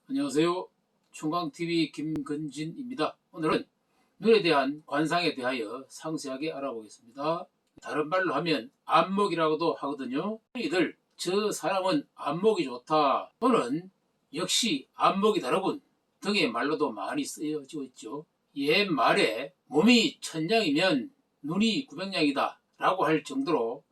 안녕하세요. 충광TV 김근진입니다. 오늘은 눈에 대한 관상에 대하여 상세하게 알아보겠습니다. 다른 말로 하면 안목이라고도 하거든요. 이들 저 사람은 안목이 좋다 또는 역시 안목이 다르군 등의 말로도 많이 쓰여지고 있죠. 옛말에 몸이 천냥이면 눈이 구백냥이다 라고 할 정도로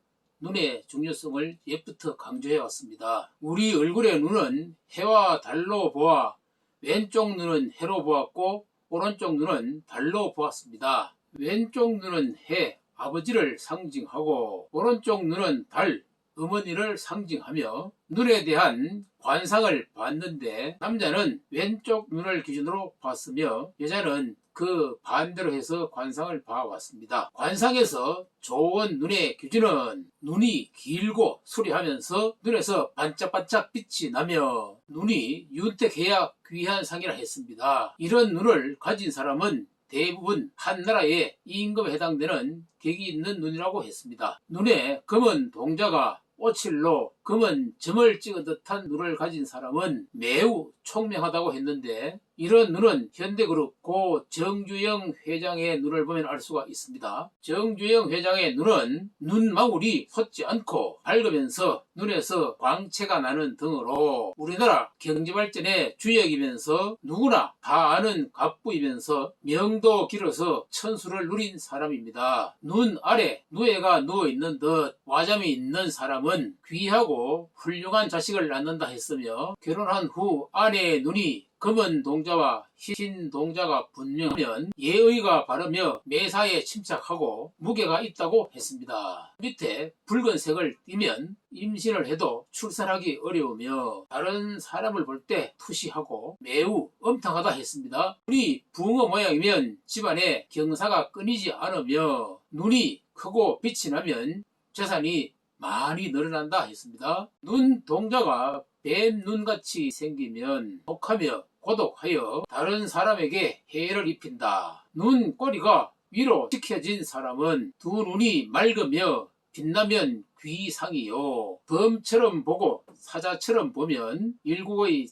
눈의 중요성을 옛부터 강조해 왔습니다. 우리 얼굴의 눈은 해와 달로 보아 왼쪽 눈은 해로 보았고 오른쪽 눈은 달로 보았습니다. 왼쪽 눈은 해, 아버지를 상징하고 오른쪽 눈은 달, 어머니를 상징하며 눈에 대한 관상을 봤는데 남자는 왼쪽 눈을 기준으로 봤으며 여자는 그 반대로 해서 관상을 봐왔습니다. 관상에서 좋은 눈의 기준은 눈이 길고 수려하면서 눈에서 반짝반짝 빛이 나며 눈이 윤택해야 귀한 상이라 했습니다. 이런 눈을 가진 사람은 대부분 한 나라의 임금에 해당되는 격이 있는 눈이라고 했습니다. 눈에 검은 동자가 오칠로 검은 점을 찍은 듯한 눈을 가진 사람은 매우 총명하다고 했는데 이런 눈은 현대그룹 고 정주영 회장의 눈을 보면 알 수가 있습니다. 정주영 회장의 눈은 눈망울이 솟지 않고 밝으면서 눈에서 광채가 나는 등으로 우리나라 경제발전의 주역이면서 누구나 다 아는 갑부이면서 명도 길어서 천수를 누린 사람입니다. 눈 아래 누에가 누워있는 듯 와잠이 있는 사람은 귀하고 훌륭한 자식을 낳는다 했으며 결혼한 후 아내의 눈이 검은 동자와 흰 동자가 분명하면 예의가 바르며 매사에 침착하고 무게가 있다고 했습니다. 밑에 붉은색을 띠면 임신을 해도 출산하기 어려우며 다른 사람을 볼 때 투시하고 매우 엄탕하다 했습니다. 눈이 붕어 모양이면 집안에 경사가 끊이지 않으며 눈이 크고 빛이 나면 재산이 많이 늘어난다 했습니다. 눈 동자가 뱀 눈같이 생기면 독하며 고독하여 다른 사람에게 해를 입힌다. 눈 꼬리가 위로 치켜진 사람은 두 눈이 맑으며 빛나면 귀상이요. 범처럼 보고 사자처럼 보면 일국의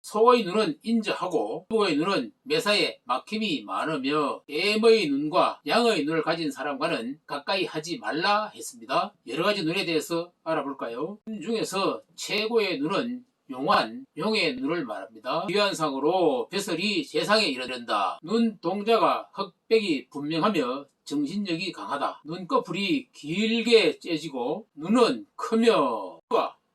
소의 눈은 인자하고 부의 눈은 매사에 막힘이 많으며 뱀의 눈과 양의 눈을 가진 사람과는 가까이 하지 말라 했습니다. 여러가지 눈에 대해서 알아볼까요? 눈 중에서 최고의 눈은 용환, 용의 눈을 말합니다. 귀환상으로 벼슬이 세상에 이르른다. 눈 동자가 흑백이 분명하며 정신력이 강하다. 눈꺼풀이 길게 째지고 눈은 크며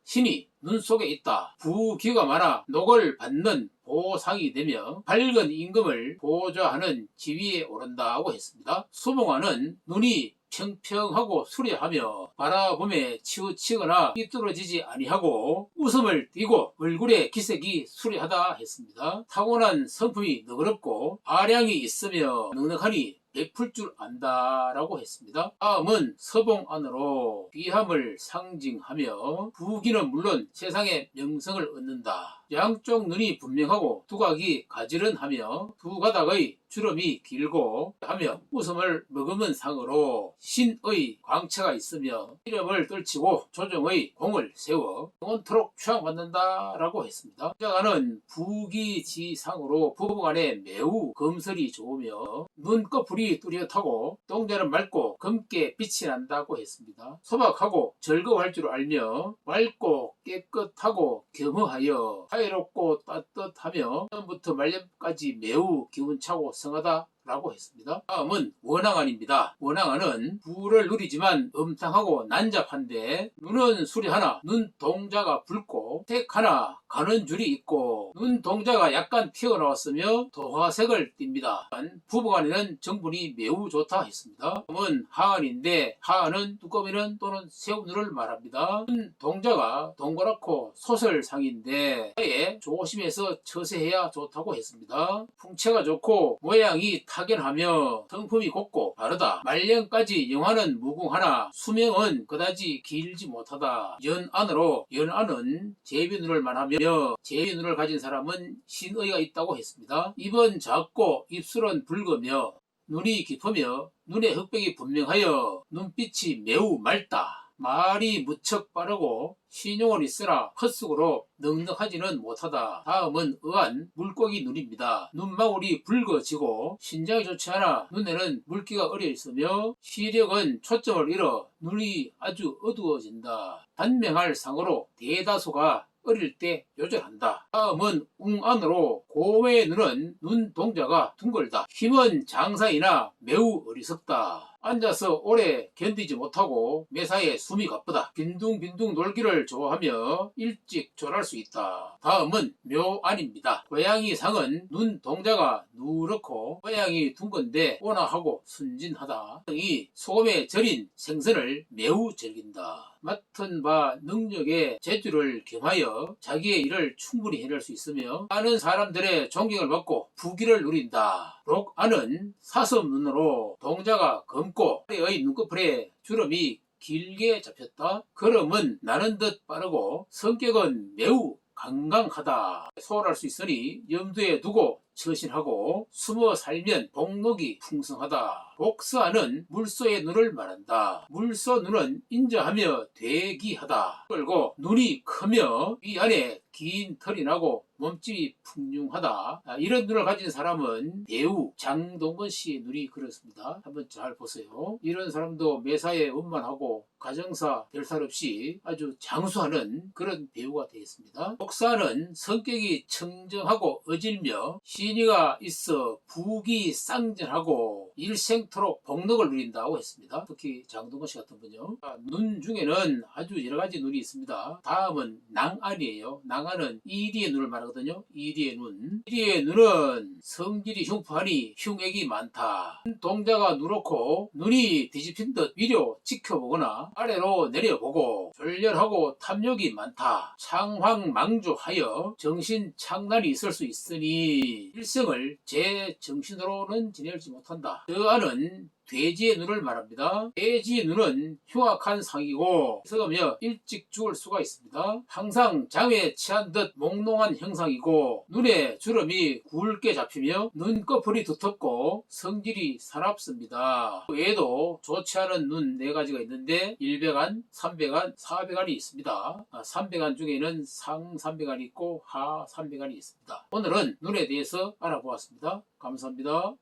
신이 눈 속에 있다. 부귀가 많아 녹을 받는 보상이 되며 밝은 임금을 보좌하는 지위에 오른다고 했습니다. 수봉화는 눈이 평평하고 수려하며 바라봄에 치우치거나 삐뚤어지지 아니하고 웃음을 띠고 얼굴의 기색이 수려하다 했습니다. 타고난 성품이 너그럽고 아량이 있으며 넉넉하니 베풀 줄 안다라고 했습니다. 다음은 서봉 안으로 귀함을 상징하며 부귀는 물론 세상의 명성을 얻는다. 양쪽 눈이 분명하고 두각이 가지런하며 두 가닥의 주름이 길고 하며 웃음을 머금은 상으로 신의 광채가 있으며 이름을 떨치고 조정의 공을 세워 영원토록 추앙받는다라고 했습니다. 자가는 부귀지상으로 부부간에 매우 검설이 좋으며 눈꺼풀이 뚜렷하고 동자는 맑고 검게 빛이 난다고 했습니다. 소박하고 즐거워할 줄 알며 맑고 깨끗하고 겸허하여 자유롭고 따뜻하며 처음부터 말년까지 매우 기운차고 성하다 라고 했습니다. 다음은 원앙안입니다. 원앙안은 부를 누리지만 음탕하고 난잡한데 눈은 수려하나 눈 동자가 붉고 색 하나 가는 줄이 있고 눈 동자가 약간 튀어나왔으며 도화색을 띱니다. 부부간에는 정분이 매우 좋다 했습니다. 다음은 하안인데 하안은 두꺼비는 또는 새우눈을 말합니다. 눈 동자가 동그랗고 소설상인데 아예 조심해서 처세해야 좋다고 했습니다. 풍채가 좋고 모양이 타견하며 성품이 곱고 바르다. 말년까지 영화는 무궁하나 수명은 그다지 길지 못하다. 연안으로 연안은 제비눈을 말하며 제비눈을 가진 사람은 신의가 있다고 했습니다. 입은 작고 입술은 붉으며 눈이 깊으며 눈의 흑백이 분명하여 눈빛이 매우 맑다. 말이 무척 빠르고 신용은 있으나 헛속으로 넉넉하지는 못하다. 다음은 의한 물고기 눈입니다. 눈망울이 붉어지고 신장이 좋지 않아 눈에는 물기가 어려 있으며 시력은 초점을 잃어 눈이 아주 어두워진다. 단명할 상으로 대다수가 어릴 때 요절한다. 다음은 웅안으로 고매의 눈은 눈 동자가 둥글다. 힘은 장사이나 매우 어리석다. 앉아서 오래 견디지 못하고 매사에 숨이 가쁘다. 빈둥빈둥 놀기를 좋아하며 일찍 졸할 수 있다. 다음은 묘안입니다. 고양이 상은 눈 동자가 누렇고 모양이 둥근데 온화하고 순진하다. 이 소금에 절인 생선을 매우 즐긴다. 맡은 바 능력에 재주를 겸하여 자기의 일을 충분히 해낼 수 있으며 많은 사람들의 존경을 받고 부귀를 누린다. 록안은 사슴 눈으로 동자가 검고 아래의 눈꺼풀에 주름이 길게 잡혔다. 걸음은 나는 듯 빠르고 성격은 매우 강강하다. 소홀할 수 있으니 염두에 두고 처신하고 숨어 살면 복록이 풍성하다. 복서안은 물소의 눈을 말한다. 물소 눈은 인자하며 대기하다. 그리고 눈이 크며 이 안에 긴 털이 나고 몸집이 풍요하다. 이런 눈을 가진 사람은 배우 장동건 씨의 눈이 그렇습니다. 한번 잘 보세요. 이런 사람도 매사에 원만하고 가정사 별탈 없이 아주 장수하는 그런 배우가 되겠습니다. 복사는 성격이 청정하고 어질며 신의가 있어 부귀쌍전하고 일생토록 복록을 누린다고 했습니다. 특히 장동건 씨 같은 분요. 눈 중에는 아주 여러 가지 눈이 있습니다. 다음은 낭안이에요. 낭안은 이리의 눈을 말하거든요. 이리의 눈. 이리의 눈은 성질이 흉포하니 흉액이 많다. 동자가 누렇고 눈이 뒤집힌 듯 위로 지켜보거나 아래로 내려보고 졸렬하고 탐욕이 많다. 창황망조하여 정신착란이 있을 수 있으니 일생을 제 정신으로는 지내지 못한다. 저 안은 돼지의 눈을 말합니다. 돼지의 눈은 흉악한 상이고 썩으며 일찍 죽을 수가 있습니다. 항상 잠에 취한 듯 몽롱한 형상이고 눈에 주름이 굵게 잡히며 눈꺼풀이 두텁고 성질이 사납습니다. 그 외에도 좋지 않은 눈 4가지가 있는데 1배간, 3배간, 4배간이 있습니다. 3배간 중에는 상 3배간이 있고 하 3배간이 있습니다. 오늘은 눈에 대해서 알아보았습니다. 감사합니다.